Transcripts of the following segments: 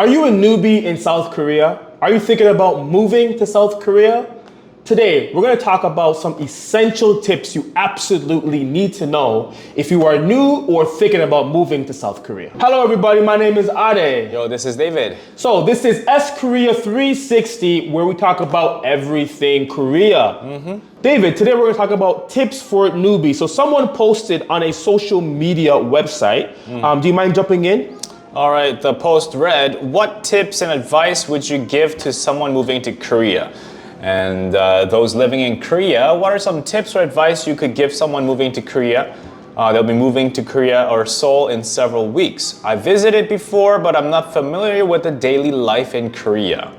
Are you a newbie in South Korea? Are you thinking about moving to South Korea? Today, we're going to talk about some essential tips you absolutely need to know if you are new or thinking about moving to South Korea. Hello everybody, my name is Ade. Yo, this is David. So this is S Korea 360, where we talk about everything Korea. David, today we're going to talk about tips for newbies. So someone posted on a social media website. Do you mind jumping in? All right, the post read, what tips and advice would you give to someone moving to Korea? And those living in Korea, what are some tips or advice you could give someone moving to Korea? They'll be moving to Korea or Seoul in several weeks. I visited before, but I'm not familiar with the daily life in Korea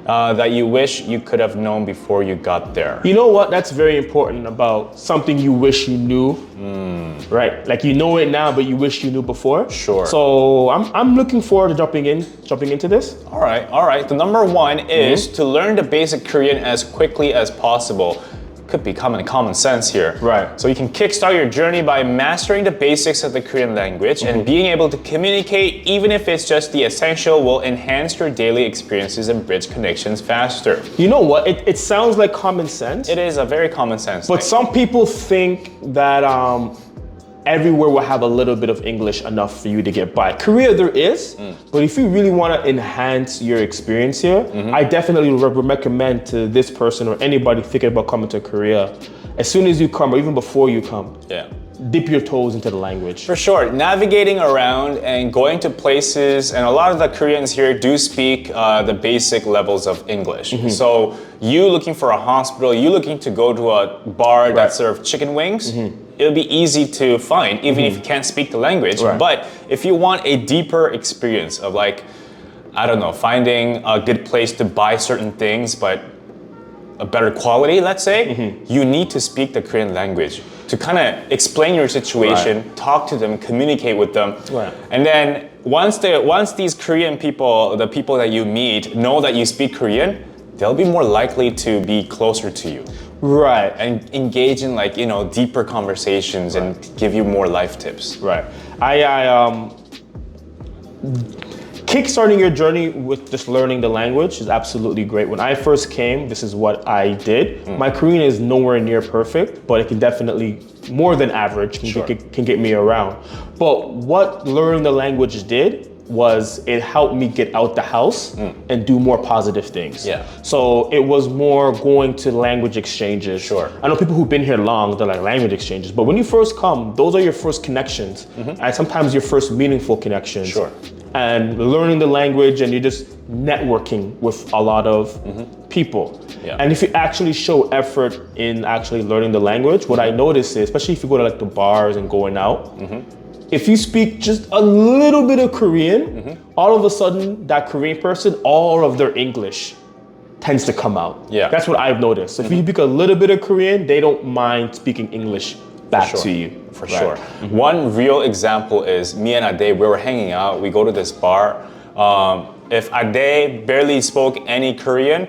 that you wish you could have known before you got there. You know what? That's very important about something you wish you knew. Right? Like you know it now, but you wish you knew before. Sure. So I'm looking forward to jumping into this. All right. The number one is to learn the basic Korean as quickly as possible. Could be common sense here. Right. So you can kickstart your journey by mastering the basics of the Korean language and being able to communicate, even if it's just the essential, will enhance your daily experiences and bridge connections faster. You know what? It sounds like common sense. It is a very common sense But thing. some people think that everywhere will have a little bit of English enough for you to get by. Korea, there is, but if you really want to enhance your experience here, I definitely would recommend to this person or anybody thinking about coming to Korea, as soon as you come or even before you come, dip your toes into the language. For sure, navigating around and going to places, and a lot of the Koreans here do speak the basic levels of English. So you looking for a hospital, you looking to go to a bar that serves chicken wings, it'll be easy to find, even if you can't speak the language. Right. But if you want a deeper experience of finding a good place to buy certain things, but a better quality, let's say, you need to speak the Korean language to kind of explain your situation, talk to them, communicate with them. Right. And then once these Korean people, the people that you meet, know that you speak Korean, they'll be more likely to be closer to you. Right. And engage in deeper conversations and give you more life tips. Right. Kickstarting your journey with just learning the language is absolutely great. When I first came, this is what I did. My Korean is nowhere near perfect, but it can definitely, more than average, can get me around. But what learning the language did was it helped me get out the house and do more positive things. Yeah. So it was more going to language exchanges. Sure. I know people who've been here long, they're like language exchanges, but when you first come, those are your first connections and sometimes your first meaningful connections. Sure. And learning the language and you're just networking with a lot of people. Yeah. And if you actually show effort in actually learning the language, what I notice is, especially if you go to the bars and going out, if you speak just a little bit of Korean, all of a sudden that Korean person, all of their English tends to come out. Yeah. That's what I've noticed. So if you speak a little bit of Korean, they don't mind speaking English back to you. For sure. One real example is me and Ade, we were hanging out, we go to this bar. If Ade barely spoke any Korean,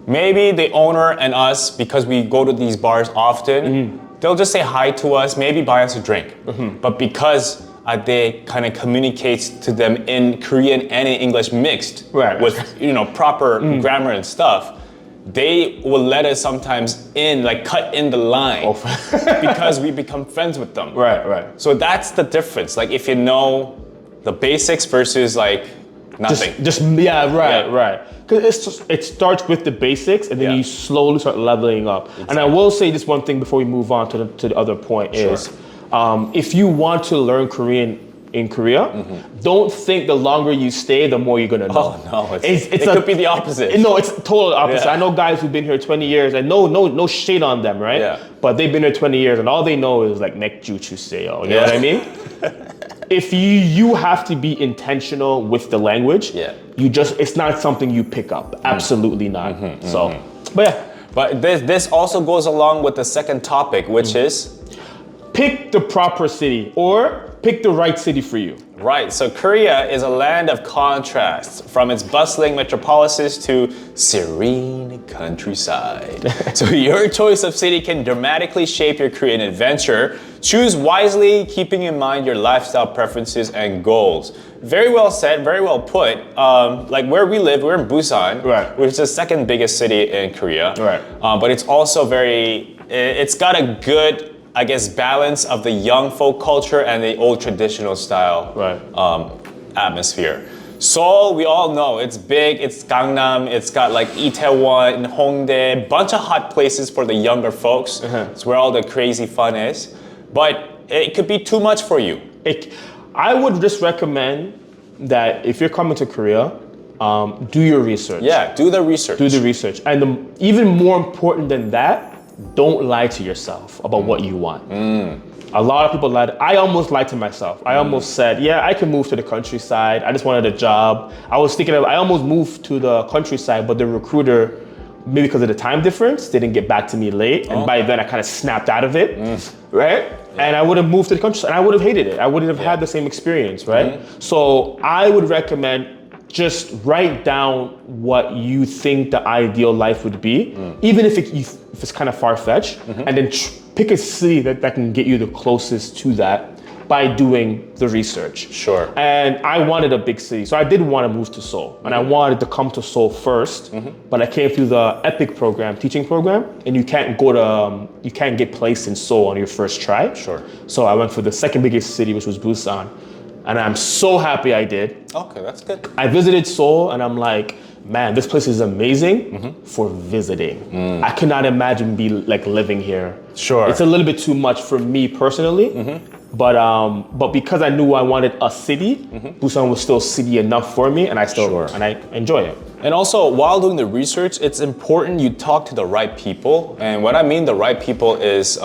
maybe the owner and us, because we go to these bars often, they'll just say hi to us, maybe buy us a drink. But because Ade kind of communicates to them in Korean and in English mixed with proper grammar and stuff, they will let us sometimes cut in the line because we become friends with them. Right. So that's the difference. If you know the basics versus nothing. Right. Because it starts with the basics and then you slowly start leveling up. Exactly. And I will say this one thing before we move on to the other point is, if you want to learn Korean in Korea, don't think the longer you stay, the more you're gonna know. Oh no, it could be the opposite. No, it's total opposite. Yeah. I know guys who've been here 20 years, and no shade on them, right? Yeah. But they've been here 20 years, and all they know is nekju chuseyo. You know what I mean? If you have to be intentional with the language, it's not something you pick up. Absolutely not. But this also goes along with the second topic, which is pick the proper city or pick the right city for you. Right, so Korea is a land of contrasts, from its bustling metropolises to serene countryside. So your choice of city can dramatically shape your Korean adventure. Choose wisely, keeping in mind your lifestyle preferences and goals. Very well said, very well put. Like where we live, we're in Busan, Right. which is the second biggest city in Korea. Right. But it's also it's got a good, I guess, balance of the young folk culture and the old traditional style Right. atmosphere. Seoul, we all know, it's big, it's Gangnam, it's got like Itaewon, Hongdae, bunch of hot places for the younger folks. It's where all the crazy fun is. But it could be too much for you. I would just recommend that if you're coming to Korea, do your research. Yeah, do the research. Do the research. And even more important than that, don't lie to yourself about what you want. A lot of people lied. I almost lied to myself. I almost said, yeah, I can move to the countryside. I just wanted a job. I almost moved to the countryside, but the recruiter, maybe because of the time difference, they didn't get back to me late. And by then I kind of snapped out of it, right? And I would have moved to the countryside and I would have hated it. I wouldn't have had the same experience, right? So I would recommend just write down what you think the ideal life would be, even if it's kind of far-fetched, and then pick a city that can get you the closest to that by doing the research. Sure. And I wanted a big city, so I did want to move to Seoul, and I wanted to come to Seoul first, but I came through the EPIC program, teaching program, and you can't get placed in Seoul on your first try. Sure. So I went for the second biggest city, which was Busan. And I'm so happy I did. Okay, that's good. I visited Seoul and I'm like, man, this place is amazing for visiting. I cannot imagine living here. Sure. It's a little bit too much for me personally. But because I knew I wanted a city, Busan was still city enough for me, and I enjoy it. And also, while doing the research, it's important you talk to the right people. And what I mean the right people is,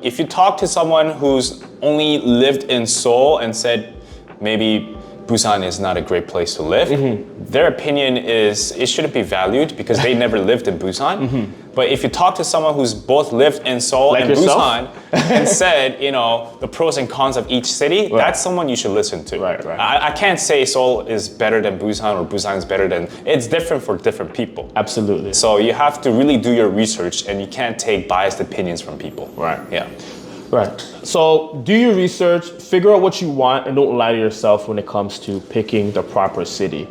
if you talk to someone who's only lived in Seoul and said, maybe Busan is not a great place to live, their opinion is it shouldn't be valued because they never lived in Busan. But if you talk to someone who's both lived in Seoul Like and yourself? Busan and said, the pros and cons of each city, that's someone you should listen to. Right. I can't say Seoul is better than Busan or Busan is better than, it's different for different people. Absolutely. So you have to really do your research and you can't take biased opinions from people. Right. Yeah. Right. So do your research, figure out what you want, and don't lie to yourself when it comes to picking the proper city.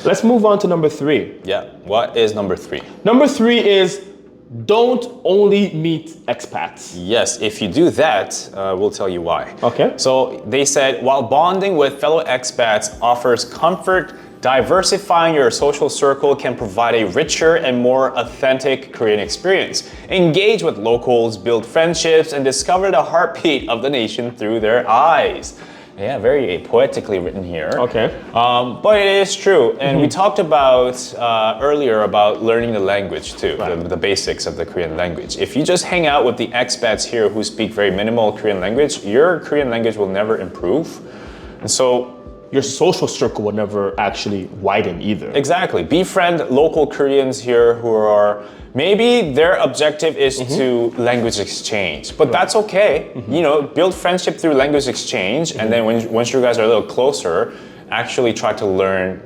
Let's move on to number 3. Yeah. What is number 3? Number 3 is don't only meet expats. Yes, if you do that, we'll tell you why. Okay. So they said, while bonding with fellow expats offers comfort, diversifying your social circle can provide a richer and more authentic Korean experience. Engage with locals, build friendships, and discover the heartbeat of the nation through their eyes. Yeah, very poetically written here. Okay. But it is true. And we talked about earlier about learning the language too, the basics of the Korean language. If you just hang out with the expats here who speak very minimal Korean language, your Korean language will never improve. And so your social circle will never actually widen either. exactly, befriend local Koreans here who are, maybe their objective is to language exchange, but that's okay. Build friendship through language exchange, and then once you guys are a little closer, actually try to learn,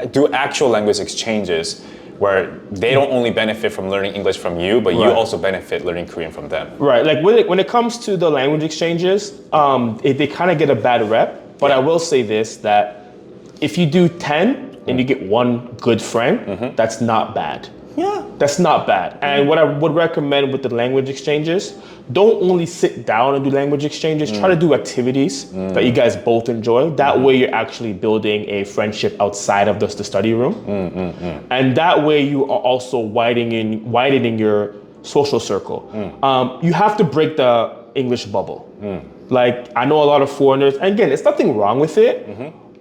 do actual language exchanges where they don't only benefit from learning English from you, but you also benefit learning Korean from them. Right, like when it comes to the language exchanges, they kind of get a bad rep, but I will say this, that if you do 10 and you get one good friend, that's not bad. Yeah. That's not bad. And what I would recommend with the language exchanges, don't only sit down and do language exchanges, try to do activities that you guys both enjoy. That way you're actually building a friendship outside of the study room. And that way you are also widening your social circle. You have to break the English bubble. Like, I know a lot of foreigners, and again, there's nothing wrong with it,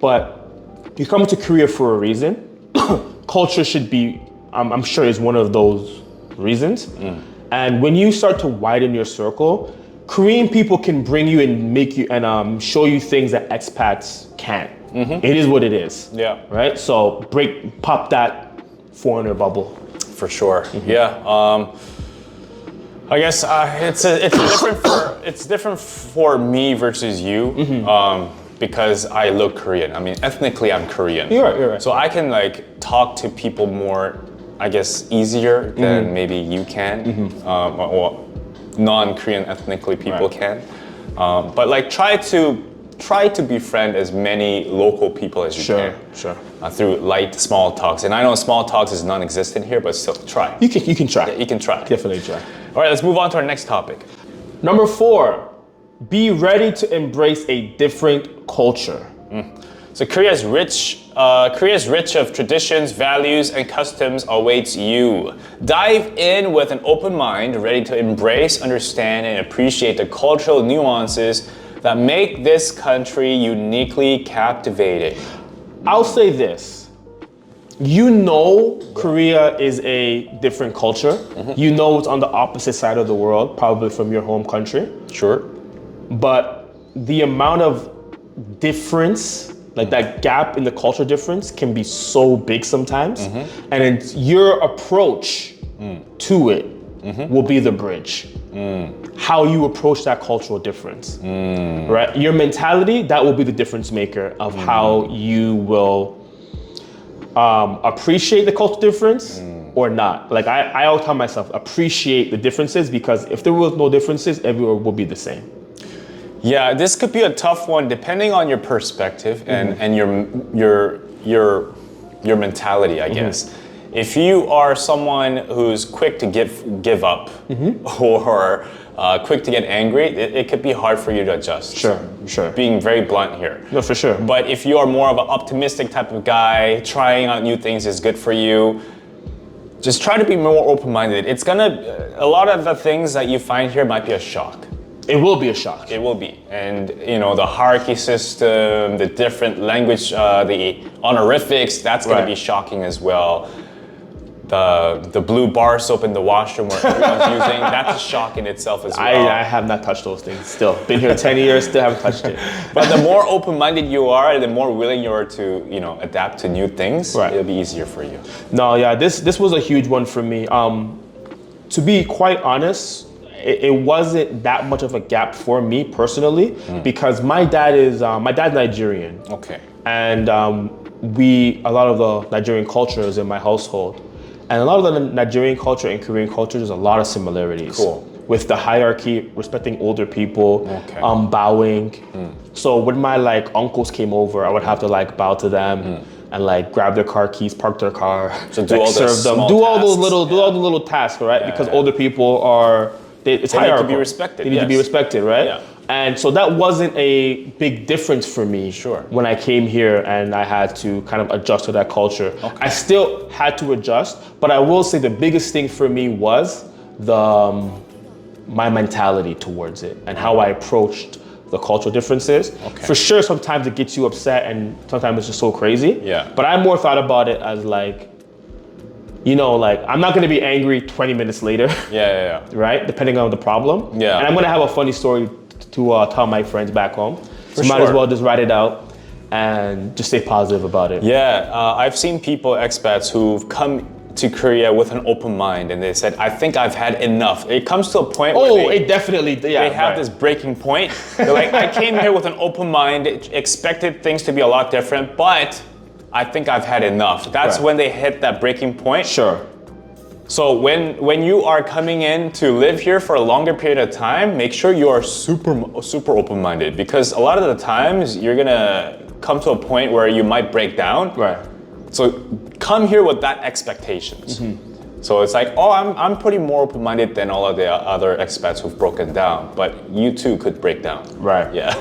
but you come to Korea for a reason. Culture should be, I'm sure, is one of those reasons. And when you start to widen your circle, Korean people can bring you and make you and show you things that expats can't. It is what it is. Yeah. Right. So pop that foreigner bubble. For sure. Yeah. I guess it's different for me versus you. because I look Korean. I mean, ethnically, I'm Korean. You're right. So I can like talk to people more, I guess, easier than maybe you can, or non-Korean ethnically people can. But like try to befriend as many local people as you can. Sure. Through light small talks. And I know small talks is non-existent here, but still try. You can try. Yeah, you can try. Definitely try. All right, let's move on to our next topic. Number 4, be ready to embrace a different culture. So Korea's rich of traditions, values, and customs awaits you. Dive in with an open mind, ready to embrace, understand, and appreciate the cultural nuances that make this country uniquely captivating. I'll say this. You know Korea is a different culture. You know it's on the opposite side of the world, probably from your home country. Sure. But the amount of difference, like that gap in the culture difference, can be so big sometimes. And it's your approach to it will be the bridge. How you approach that cultural difference, right? Your mentality, that will be the difference maker of how you will appreciate the cultural difference or not. Like I always tell myself, appreciate the differences, because if there was no differences, everywhere will be the same. Yeah, this could be a tough one depending on your perspective and your mentality, I guess. If you are someone who's quick to give up or quick to get angry, it could be hard for you to adjust. Sure. Being very blunt here. No, for sure. But if you are more of an optimistic type of guy, trying out new things is good for you. Just try to be more open-minded. A lot of the things that you find here might be a shock. It will be a shock. It will be. And you know, the hierarchy system, the different language, the honorifics, that's gonna be shocking as well. The blue bar soap in the washroom where everyone's using, that's a shock in itself as well. I have not touched those things still. Been here 10 years, still haven't touched it. But the more open-minded you are, the more willing you are to, adapt to new things, it'll be easier for you. No, yeah, this was a huge one for me. To be quite honest, it wasn't that much of a gap for me personally, because my dad's Nigerian. Okay. And a lot of the Nigerian culture is in my household. And a lot of the Nigerian culture and Korean culture, there's a lot of similarities. Cool. With the hierarchy, respecting older people, bowing. So when my uncles came over, I would have to bow to them and grab their car keys, park their car, so do all serve them, do all the little tasks, right? Because older people are it's hierarchical. They need to be respected. They need to be respected, right? Yeah. And so that wasn't a big difference for me when I came here and I had to kind of adjust to that culture. Okay. I still had to adjust, but I will say the biggest thing for me was my mentality towards it and how I approached the cultural differences. Okay. For sure, sometimes it gets you upset and sometimes it's just so crazy. Yeah. But I more thought about it as I'm not gonna be angry 20 minutes later. Yeah. Right? Depending on the problem. Yeah. And I'm gonna have a funny story to tell my friends back home. So might as well just write it out and just stay positive about it. Yeah, I've seen people, expats, who've come to Korea with an open mind and they said, I think I've had enough. It comes to a point where it definitely, yeah. They have this breaking point. They're like, I came here with an open mind, expected things to be a lot different, but I think I've had enough. That's when they hit that breaking point. Sure. So when you are coming in to live here for a longer period of time, make sure you are super open-minded, because a lot of the times you're gonna come to a point where you might break down. Right. So come here with that expectations. So it's I'm pretty more open-minded than all of the other expats who've broken down, but you too could break down. Right. Yeah.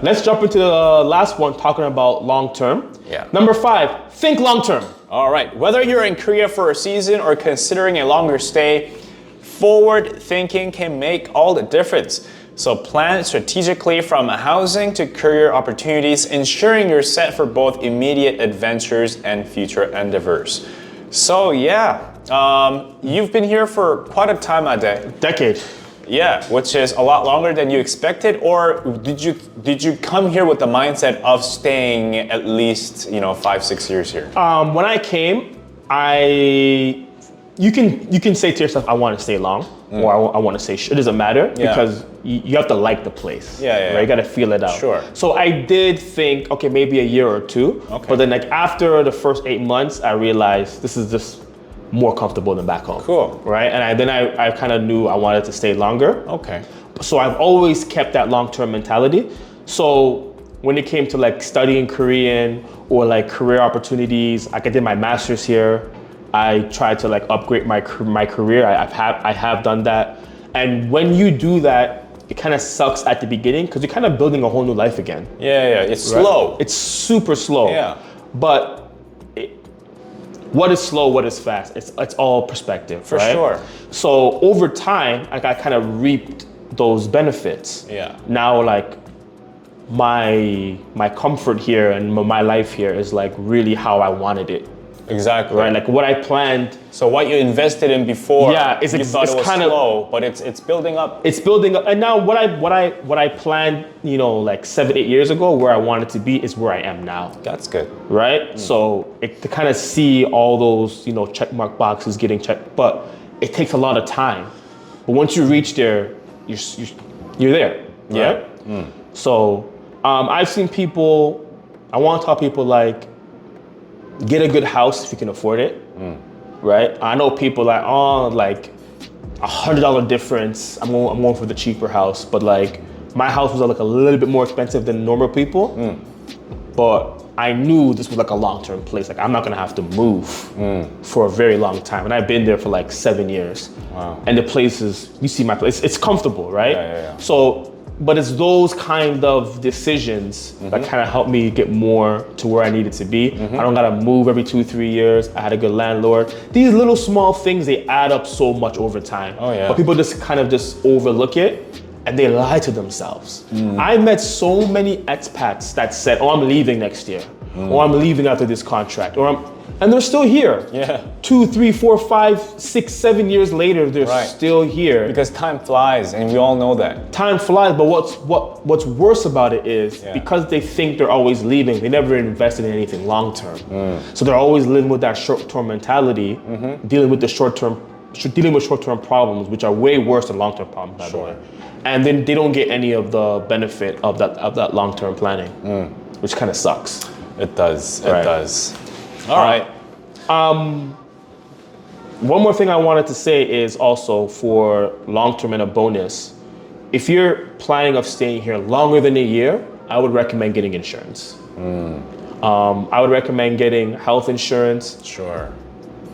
Let's jump into the last one, talking about long-term. Yeah. Number 5, think long-term. All right, whether you're in Korea for a season or considering a longer stay, forward thinking can make all the difference. So plan strategically from housing to career opportunities, ensuring you're set for both immediate adventures and future endeavors. So yeah, you've been here for quite a time, Ade. Decade. Yeah, which is a lot longer than you expected, or did you come here with the mindset of staying at least 5-6 years here? When I came, I you can say to yourself, I want to stay long, or I want to stay short. It doesn't matter because you have to like the place. Right? You got to feel it out. Sure. So I did think, okay, maybe a year or two. Okay. But then like after the first 8 months, I realized this is just more comfortable than back home. Cool. Right? And I kind of knew I wanted to stay longer. Okay. So I've always kept that long-term mentality. So when it came to like studying Korean or like career opportunities, like I did my master's here. I tried to like upgrade my career. I have done that. And when you do that, it kind of sucks at the beginning because you're kind of building a whole new life again. It's slow. It's super slow. But what is slow, what is fast? It's all perspective, For right? sure. So over time, like I kind of reaped those benefits. Now like my comfort here and my life here is like really how I wanted it. Exactly. Right, like what I planned. So what you invested in before, it's you thought it was kind slow, but it's building up. It's building up, and now what I planned, like 7-8 years ago, where I wanted to be, is where I am now. That's good. Right. So to kind of see all those check mark boxes getting checked, but it takes a lot of time. But once you reach there, you're there. Right? So I've seen people. I want to tell people like, get a good house if you can afford it, right? I know people like, like $100 difference. I'm going for the cheaper house, but like my house was like a little bit more expensive than normal people. But I knew this was like a long-term place. Like I'm not gonna have to move for a very long time, and I've been there for like 7 years. Wow! And the place is, you see my place, it's comfortable, right? Yeah. So. But it's those kind of decisions that kind of help me get more to where I needed to be. I don't gotta move every 2-3 years. I had a good landlord. These little small things, they add up so much over time. But people just kind of just overlook it and they lie to themselves. I met so many expats that said, I'm leaving next year, or I'm leaving after this contract, and they're still here. 2, 3, 4, 5, 6, 7 years later, they're still here. Because time flies, and we all know that. Time flies, but what's worse about it is because they think they're always leaving, they never invested in anything long term. So they're always living with that short term mentality, dealing with short term problems, which are way worse than long term problems, by the way. And then they don't get any of the benefit of that long term planning, which kind of sucks. It does. It does. All right. One more thing I wanted to say is also for long-term and a bonus, if you're planning of staying here longer than a year, I would recommend getting insurance. I would recommend getting health insurance. Sure.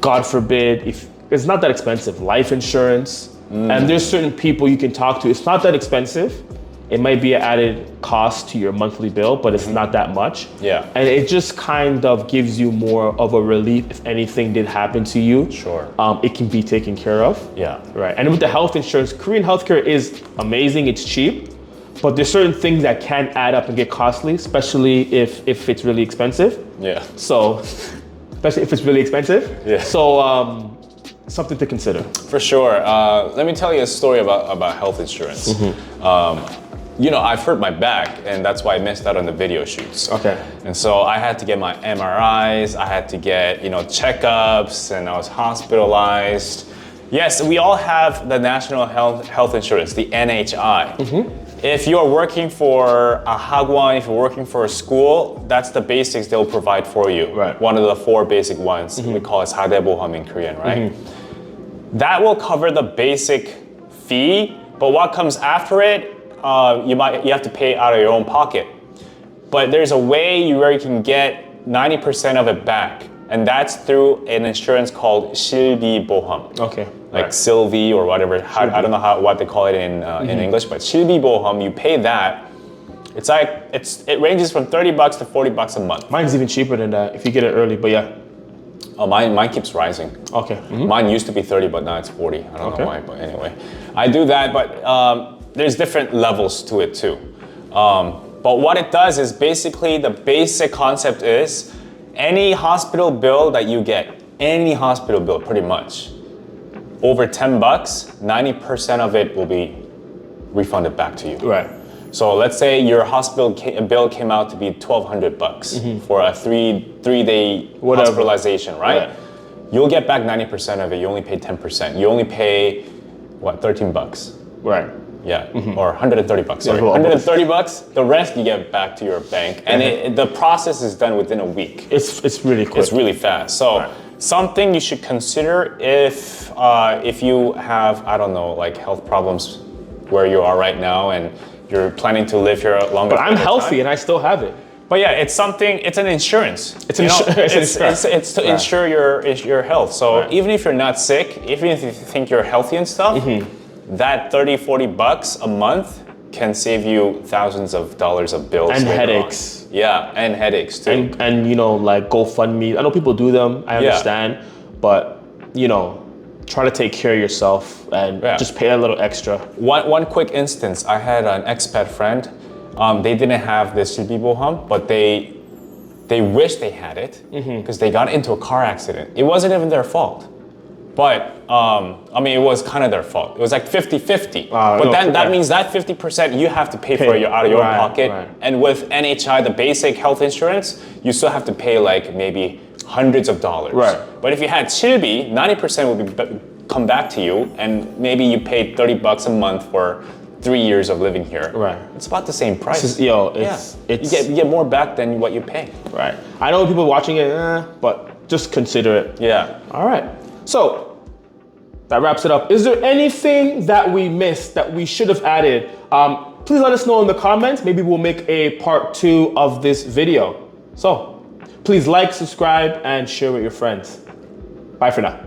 God forbid, if it's not that expensive, life insurance. And there's certain people you can talk to. It's not that expensive. It might be an added cost to your monthly bill, but it's not that much. And it just kind of gives you more of a relief if anything did happen to you. Sure. It can be taken care of. Right. And with the health insurance, Korean healthcare is amazing. It's cheap, but there's certain things that can add up and get costly, especially if it's really expensive. So, especially if it's really expensive. So, something to consider. For sure. Let me tell you a story about health insurance. I've hurt my back, and that's why I missed out on the video shoots. And so I had to get my MRIs, I had to get, checkups, and I was hospitalized. Yes, we all have the National Health Insurance, the NHI. If you're working for a hagwon, if you're working for a school, that's the basics they'll provide for you. One of the 4 basic ones. We call it 사대보험 in Korean, right? That will cover the basic fee, but what comes after it, you have to pay out of your own pocket. But there's a way where you can get 90% of it back, and that's through an insurance called 실비보험. Like Sylvie or whatever. I don't know what they call it in English, but 실비보험, you pay that. It ranges from $30 to $40 a month. Mine's even cheaper than that if you get it early, but yeah. Oh, mine keeps rising. Mine used to be 30, but now it's 40. I don't know why, but anyway. I do that, but there's different levels to it too. But what it does is basically the basic concept is any hospital bill that you get, any hospital bill pretty much, over $10, 90% of it will be refunded back to you. So let's say your hospital bill came out to be $1,200 for a three-day hospitalization, right? you'll get back 90% of it. You only pay 10%. You only pay, what, 13 bucks? Right. Yeah, or 130 bucks, sorry. well, 130 bucks, the rest you get back to your bank. And the process is done within a week. It's really quick. It's really fast. So something you should consider if you have, I don't know, like health problems where you are right now and you're planning to live here longer. But I'm healthy and I still have it. But yeah, it's an insurance. It's insurance. It's to insure your health. So even if you're not sick, even if you think you're healthy and stuff, that 30, 40 bucks a month can save you thousands of dollars of bills. And headaches. Yeah, and headaches too. And you know, like GoFundMe. I know people do them, I understand. But, you know, try to take care of yourself and just pay a little extra. One quick instance, I had an expat friend. They didn't have this 실비보험, but they wish they had it because they got into a car accident. It wasn't even their fault. But, I mean, it was kind of their fault. It was like 50-50. But then that means that 50% you have to pay for it out of your pocket. Right. And with NHI, the basic health insurance, you still have to pay like maybe hundreds of dollars. Right. But if you had 실비, 90% would come back to you, and maybe you paid 30 bucks a month for 3 years of living here. Right. It's about the same price. You get more back than what you pay. Right. I know people watching it, but just consider it. Yeah. All right. So that wraps it up. Is there anything that we missed that we should have added? Please let us know in the comments. Maybe we'll make a part 2 of this video. So please like, subscribe, and share with your friends. Bye for now.